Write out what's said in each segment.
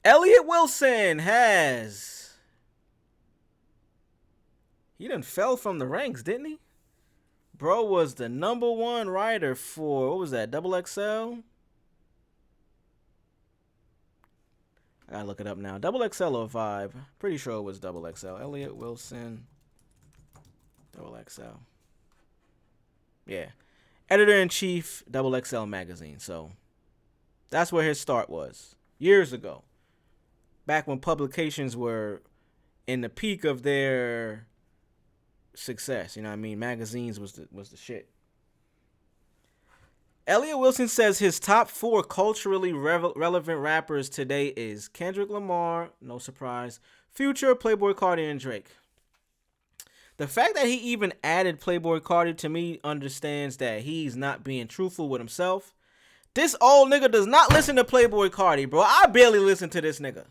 Elliott Wilson he done fell from the ranks, didn't he? Bro was the number one writer for, what was that, Double XL? I gotta look it up now. Double XL or Vibe? Pretty sure it was Double XL. Elliott Wilson, Double XL. Yeah. Editor-in-chief, Double XL magazine. So that's where his start was. Years ago. Back when publications were in the peak of their success. You know what I mean? Magazines was the shit. Elliott Wilson says his top 4 culturally relevant rappers today is Kendrick Lamar, no surprise, Future, Playboi Carti, and Drake. The fact that he even added Playboi Carti to me understands that he's not being truthful with himself. This old nigga does not listen to Playboi Carti, bro. I barely listen to this nigga.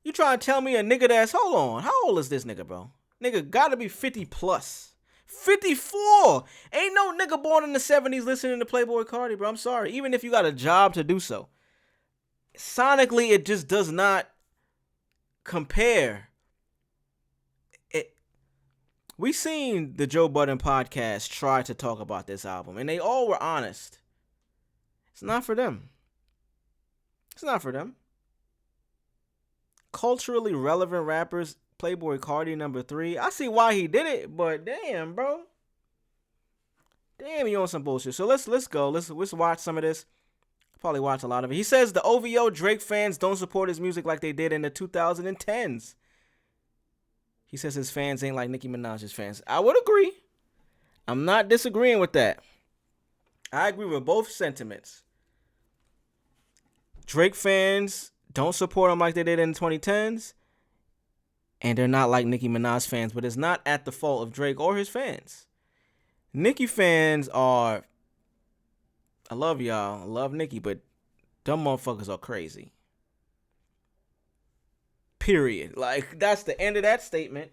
You trying to tell me a nigga that's, hold on, how old is this nigga, bro? Nigga gotta be 50 plus. 54! Ain't no nigga born in the 70s listening to Playboi Carti, bro. I'm sorry. Even if you got a job to do so. Sonically, it just does not compare. We seen the Joe Budden podcast try to talk about this album, and they all were honest. It's not for them. It's not for them. Culturally relevant rappers, Playboi Carti number 3. I see why he did it, but damn, bro. Damn, you on some bullshit. So let's go. Let's watch some of this. Probably watch a lot of it. He says the OVO Drake fans don't support his music like they did in the 2010s. He says his fans ain't like Nicki Minaj's fans. I would agree. I'm not disagreeing with that. I agree with both sentiments. Drake fans don't support him like they did in the 2010s. And they're not like Nicki Minaj fans, but it's not at the fault of Drake or his fans. Nicki fans are, I love y'all, I love Nicki, but dumb motherfuckers are crazy. Period. Like, that's the end of that statement.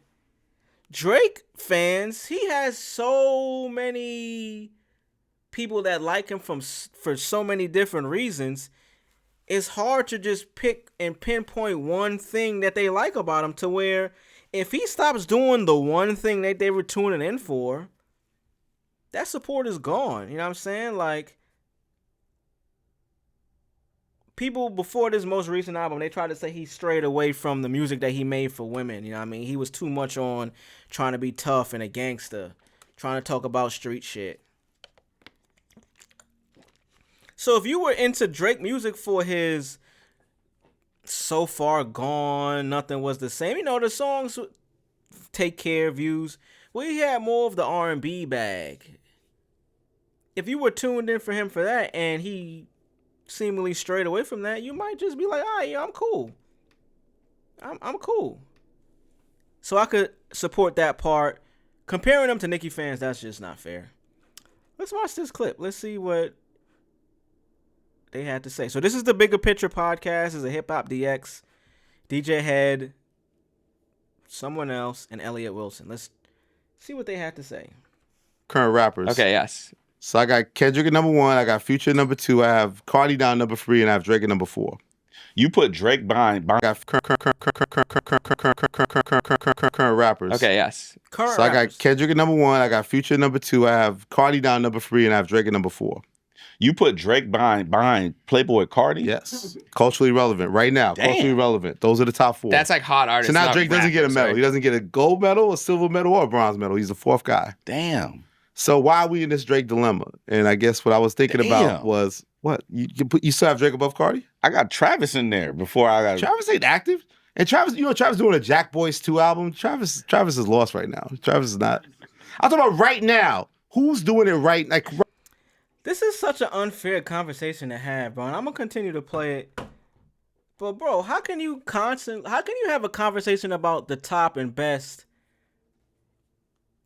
Drake fans, he has so many people that like him for so many different reasons. It's hard to just pick and pinpoint one thing that they like about him, to where if he stops doing the one thing that they were tuning in for, that support is gone. You know what I'm saying? Like, people before this most recent album, they tried to say he strayed away from the music that he made for women. You know what I mean? He was too much on trying to be tough and a gangster, trying to talk about street shit. So if you were into Drake music for his So Far Gone, Nothing Was the Same, you know, the songs Take Care, Views, well, he had more of the R&B bag. If you were tuned in for him for that and he seemingly strayed away from that, you might just be like, all right, yeah, I'm cool. I'm cool. So I could support that part. Comparing them to Nicki fans, that's just not fair. Let's watch this clip. Let's see what they had to say. So this is the Bigger Picture podcast. It's a Hip Hop DX, DJ Head, someone else, and Elliott Wilson. Let's see what they had to say. Current rappers. Okay, yes. So I got Kendrick at number 1. I got Future at number 2. I have Cardi down number 3, and I have Drake at number 4. You put Drake behind. I got current rappers. Okay, yes. Current so I got rappers. Kendrick at number 1. I got Future at number 2. I have Cardi down number 3, and I have Drake at number 4. You put Drake behind Playboi Carti? Yes. Culturally relevant. Right now. Damn. Culturally relevant. Those are the top 4. That's like hot artists. So now not Drake doesn't get a rappers, medal. right? He doesn't get a gold medal, a silver medal, or a bronze medal. He's the 4th guy. Damn. So why are we in this Drake dilemma? And I guess what I was thinking about Damn. was, what? You still have Drake above Cardi? I got Travis in there before I got... Travis ain't active. And Travis, Travis doing a Jack Boys 2 album. Travis is lost right now. Travis is not. I'm talking about right now. Who's doing it right? Like, This is such an unfair conversation to have, bro. And I'm gonna continue to play it. But bro, how can you have a conversation about the top and best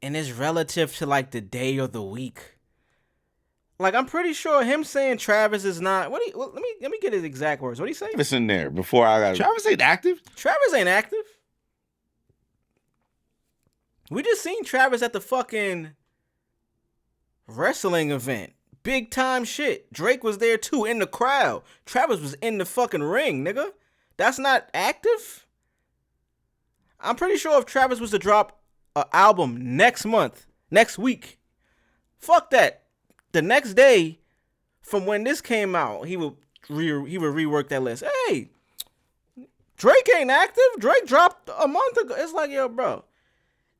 and it's relative to like the day or the week? Like, I'm pretty sure him saying Travis is not let me get his exact words. What do you say? Travis in there before I got... Travis ain't active. Travis ain't active. We just seen Travis at the fucking wrestling event. Big time shit. Drake was there too, in the crowd. Travis was in the fucking ring, nigga. That's not active? I'm pretty sure if Travis was to drop an album next week, fuck that. The next day from when this came out, he would rework that list. Hey, Drake ain't active. Drake dropped a month ago. It's like, yo, bro,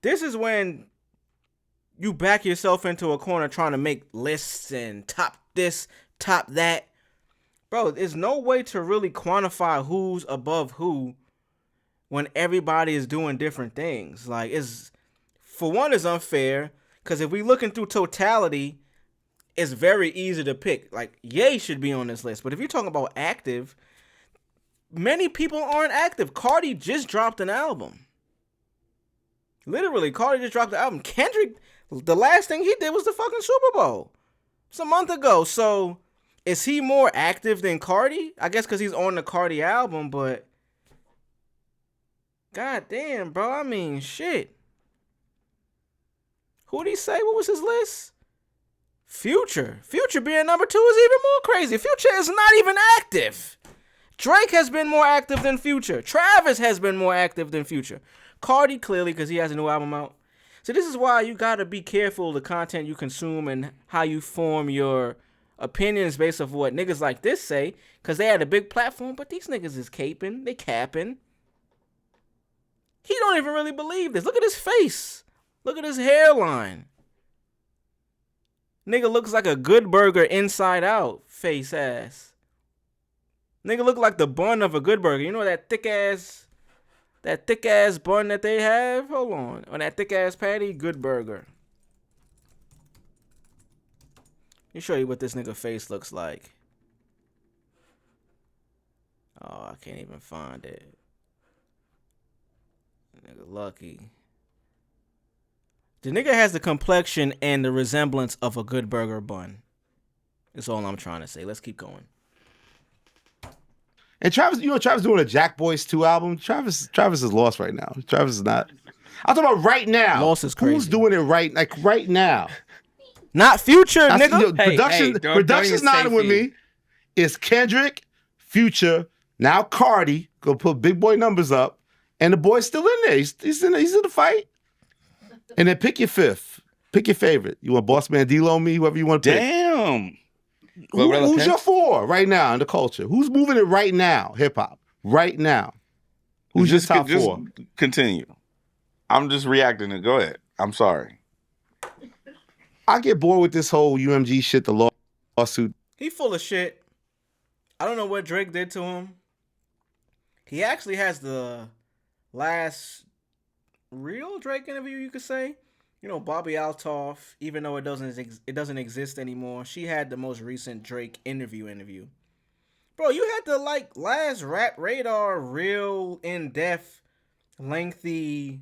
this is when you back yourself into a corner trying to make lists and top this, top that. Bro, there's no way to really quantify who's above who when everybody is doing different things. Like, for one, it's unfair, because if we looking through totality, it's very easy to pick. Like, Ye should be on this list. But if you're talking about active, many people aren't active. Cardi just dropped an album. Literally, Cardi just dropped the album. Kendrick, the last thing he did was the fucking Super Bowl. It's a month ago. So, is he more active than Cardi? I guess because he's on the Cardi album, but god damn, bro. I mean, shit. Who did he say? What was his list? Future. Future being number 2 is even more crazy. Future is not even active. Drake has been more active than Future. Travis has been more active than Future. Cardi, clearly, because he has a new album out. So this is why you got to be careful of the content you consume and how you form your opinions based off what niggas like this say, because they had a big platform, but these niggas is caping. They capping. He don't even really believe this. Look at his face. Look at his hairline. Nigga looks like a Good Burger inside out, face ass. Nigga look like the bun of a Good Burger. You know that thick ass bun that they have? Hold on that thick ass patty, Good Burger. Let me show you what this nigga face looks like. Oh, I can't even find it. Nigga lucky. The nigga has the complexion and the resemblance of a Good Burger bun. That's all I'm trying to say. Let's keep going. And Travis, Travis doing a Jack Boys 2 album. Travis is lost right now. Travis is not. I'm talking about right now. Lost is crazy. Who's doing it right now? Not Future, nigga. Production's not with me. It's Kendrick, Future, now Cardi. Go put big boy numbers up. And the boy's still in there. He's in the fight. And then pick your fifth. Pick your favorite. You want Boss Man D-Lo me? Whoever you want to pick. Damn. Who's your 4 right now in the culture? Who's moving it right now? Hip-hop. Right now. Who's your top 4? Continue. I'm just reacting to go ahead. I'm sorry. I get bored with this whole UMG shit, the lawsuit. He full of shit. I don't know what Drake did to him. He actually has the last real Drake interview, you could say. You know, Bobby Altoff, even though it doesn't exist anymore, she had the most recent Drake interview. Bro, you had the last Rap Radar real in-depth, lengthy,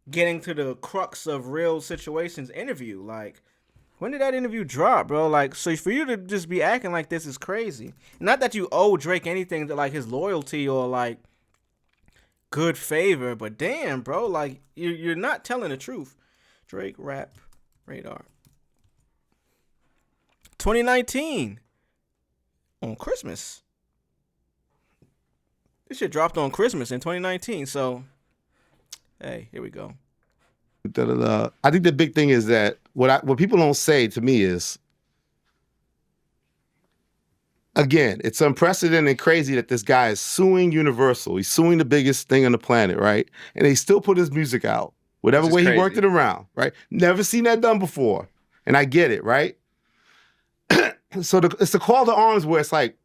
getting to the crux of real situations interview. Like, when did that interview drop, bro? Like, so for you to just be acting like this is crazy. Not that you owe Drake anything to like his loyalty or like good favor, but damn, bro, like you're not telling the truth. Drake Rap Radar 2019 on Christmas. This shit dropped on Christmas in 2019. So, hey, here we go. I think the big thing is that what people don't say to me is, again, it's unprecedented and crazy that this guy is suing Universal. He's suing the biggest thing on the planet, right? And they still put his music out. Whatever way he worked it around, right? Never seen that done before. And I get it, right? So it's the call to arms where it's like,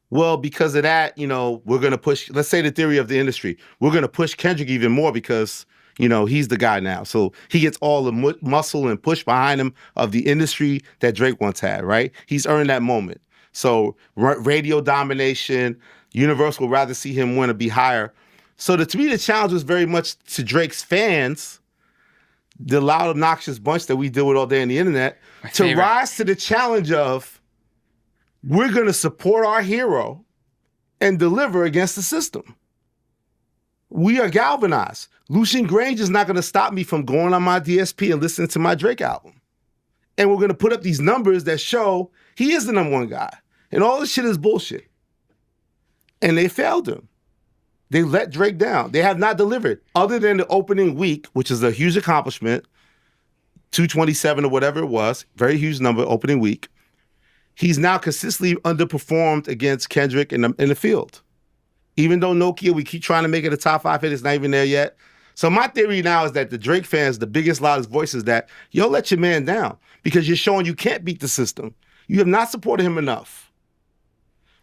well, because of that, we're going to push, let's say the theory of the industry, we're going to push Kendrick even more because, he's the guy now. So he gets all the muscle and push behind him of the industry that Drake once had, right? He's earned that moment. So radio domination, Universal would rather see him win or be higher. So to me, the challenge was very much to Drake's fans, the loud, obnoxious bunch that we deal with all day on the internet, to rise to the challenge of, we're going to support our hero and deliver against the system. We are galvanized. Lucian Grange is not going to stop me from going on my DSP and listening to my Drake album. And we're going to put up these numbers that show he is the #1 guy. And all this shit is bullshit. And they failed him. They let Drake down. They have not delivered. Other than the opening week, which is a huge accomplishment, 227 or whatever it was, very huge number, opening week. He's now consistently underperformed against Kendrick in the field. Even though Nokia, we keep trying to make it a top 5 hit, it's not even there yet. So my theory now is that the Drake fans, the biggest, loudest voice is that, yo, let your man down because you're showing you can't beat the system. You have not supported him enough.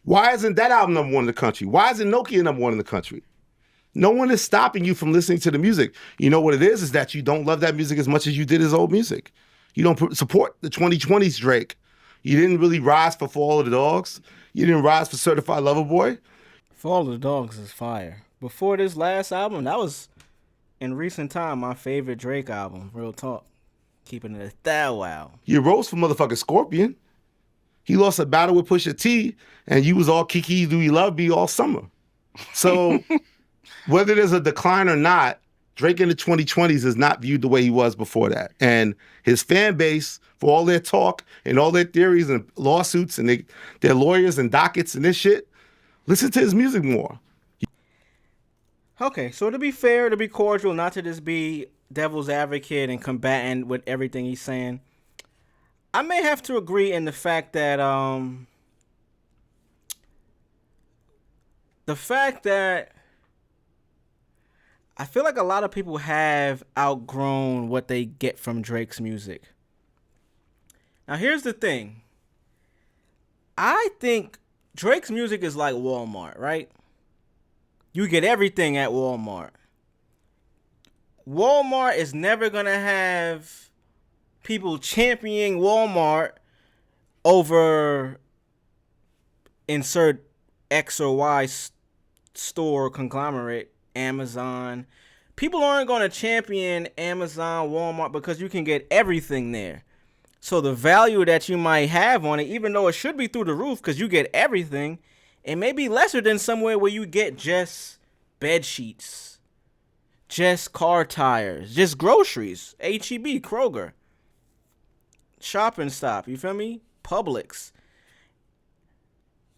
Why isn't that album number 1 in the country? Why isn't Nokia number 1 in the country? No one is stopping you from listening to the music. You know what it is that you don't love that music as much as you did his old music. You don't support the 2020s Drake. You didn't really rise for All of the Dogs. You didn't rise for Certified Lover Boy. For All of the Dogs is fire. Before this last album, that was, in recent time, my favorite Drake album, real talk. Keeping it a thou wow. You rose for motherfucking Scorpion. He lost a battle with Pusha T, and you was all Kiki, do you love me all summer. So... whether there's a decline or not, Drake in the 2020s is not viewed the way he was before that. And his fan base, for all their talk and all their theories and lawsuits and their lawyers and dockets and this shit, listen to his music more. Okay, so to be fair, to be cordial, not to just be devil's advocate and combatant with everything he's saying, I may have to agree in the fact that I feel like a lot of people have outgrown what they get from Drake's music. Now, here's the thing. I think Drake's music is like Walmart, right? You get everything at Walmart. Walmart is never going to have people championing Walmart over insert X or Y store conglomerate. Amazon. People aren't going to champion Amazon, Walmart, because you can get everything there. So the value that you might have on it, even though it should be through the roof because you get everything, it may be lesser than somewhere where you get just bed sheets, just car tires, just groceries, H-E-B, Kroger, Shopping Stop, you feel me? Publix.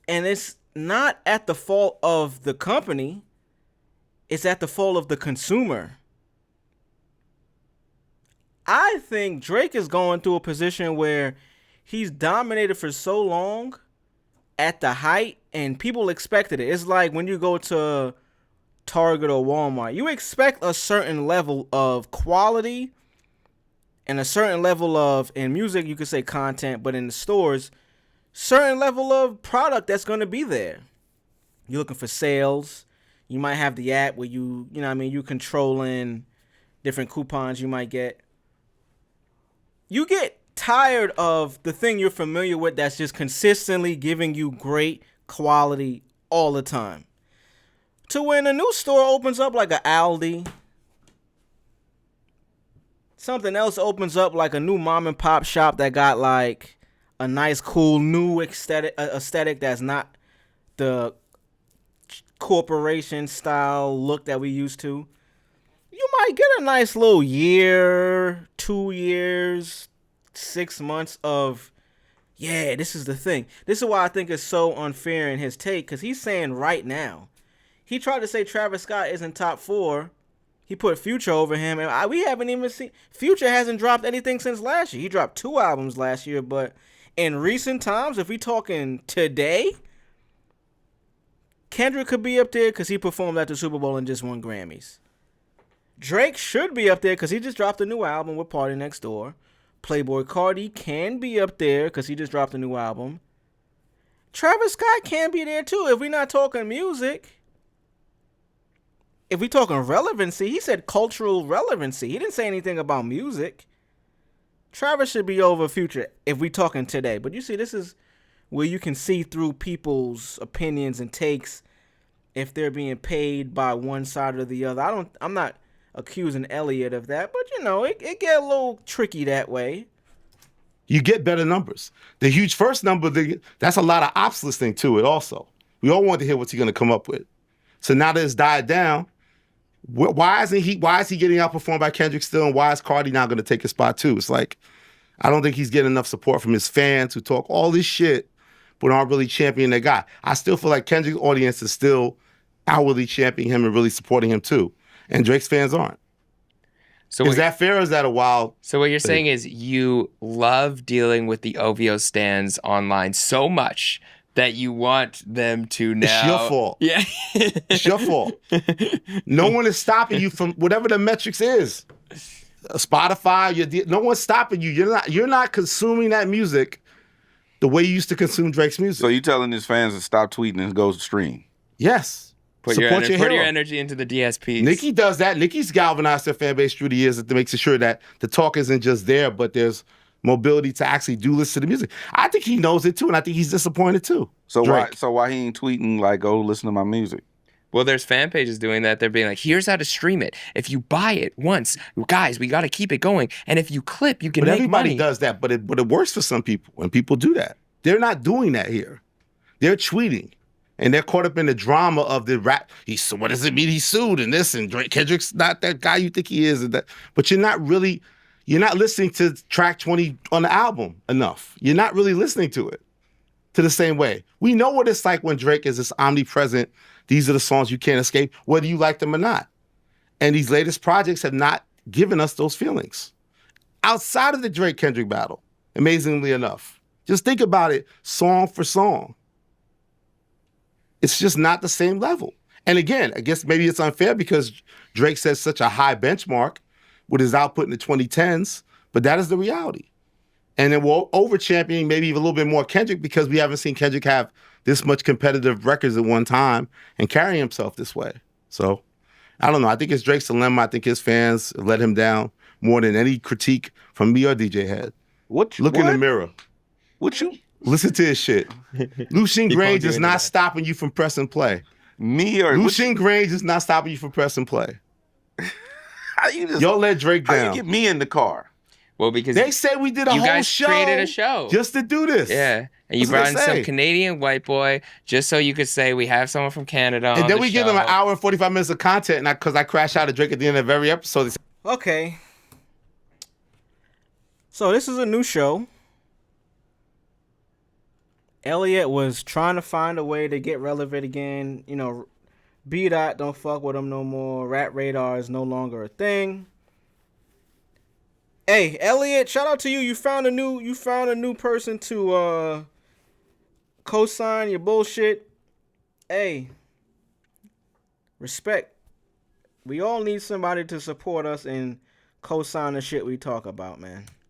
And it's not at the fault of the company. It's at the fault of the consumer. I think Drake is going through a position where he's dominated for so long at the height and people expected it. It's like when you go to Target or Walmart, you expect a certain level of quality and a certain level of, in music you could say content, but in the stores, certain level of product that's going to be there. You're looking for sales. You might have the app where you know what I mean, you controlling different coupons you might get. You get tired of the thing you're familiar with that's just consistently giving you great quality all the time. To when a new store opens up like a Aldi, something else opens up like a new mom and pop shop that got like a nice cool new aesthetic that's not the corporation style look that we used to, you might get a nice little year, 2 years, 6 months of, yeah, this is the thing. This is why I think it's so unfair in his take, because he's saying right now, he tried to say Travis Scott isn't top 4. He put Future over him, and we haven't even seen, Future hasn't dropped anything since last year. He dropped 2 albums last year, but in recent times, if we talking today, Kendrick could be up there because he performed at the Super Bowl and just won Grammys. Drake should be up there because he just dropped a new album with Party Next Door. Playboi Carti can be up there because he just dropped a new album. Travis Scott can be there too if we're not talking music. If we're talking relevancy, he said cultural relevancy. He didn't say anything about music. Travis should be over Future if we're talking today. But you see, this is where you can see through people's opinions and takes if they're being paid by one side or the other. I'm not accusing Elliot of that, but you know, it get a little tricky that way. You get better numbers. The huge first number, that's a lot of ops listening to it also. We all want to hear what's he going to come up with. So now that it's died down, why is he getting outperformed by Kendrick still, and why is Cardi now going to take his spot too? It's like, I don't think he's getting enough support from his fans who talk all this shit, but aren't really championing their guy. I still feel like Kendrick's audience is still outwardly championing him and really supporting him too, and Drake's fans aren't. So is that fair or is that a wild? So what you're saying is you love dealing with the OVO stands online so much that you want them to now... It's your fault. Yeah. It's your fault. No one is stopping you from whatever the metrics is. Spotify, no one's stopping you. You're not consuming that music the way you used to consume Drake's music. So you telling his fans to stop tweeting and go stream? Yes. Put your energy into the DSPs. Nicki does that. Nicki's galvanized their fan base through the years to make sure that the talk isn't just there, but there's mobility to actually do listen to the music. I think he knows it too, and I think he's disappointed too. So why he ain't tweeting like, "Go listen to my music"? Well, there's fan pages doing that. They're being like, "Here's how to stream it. If you buy it once, guys, we got to keep it going. And if you clip, you can make money." Everybody does that, but it works for some people, and people do that. They're not doing that here. They're tweeting. And they're caught up in the drama of the rap. What does it mean he sued and this? And Drake Kendrick's not that guy you think he is. And that. But you're not listening to track 20 on the album enough. You're not really listening to it to the same way. We know what it's like when Drake is this omnipresent. These are the songs you can't escape, whether you like them or not. And these latest projects have not given us those feelings. Outside of the Drake-Kendrick battle, amazingly enough. Just think about it song for song. It's just not the same level. And again, I guess maybe it's unfair because Drake sets such a high benchmark with his output in the 2010s, but that is the reality. And then we're over-championing maybe even a little bit more Kendrick because we haven't seen Kendrick have this much competitive records at one time and carry himself this way. So, I don't know. I think it's Drake's dilemma. I think his fans let him down more than any critique from me or DJ Head. Look in the mirror. Listen to his shit. Lucian Grange is not stopping you from pressing play. Lucian Grange is not stopping you from pressing play. Y'all let Drake down. How you get me in the car? Well, because they said we did a whole show. You guys created a show. Just to do this. Yeah. And you brought in some Canadian white boy just so you could say we have someone from Canada on And then the we give them an hour and 45 minutes of content because I crash out at Drake at the end of every episode. Okay. So this is a new show. Elliot was trying to find a way to get relevant again. You know, B-Dot don't fuck with him no more. Rat Radar is no longer a thing. Hey, Elliot, shout out to you. You found a new person to co-sign your bullshit. Hey, respect. We all need somebody to support us and co-sign the shit we talk about, man.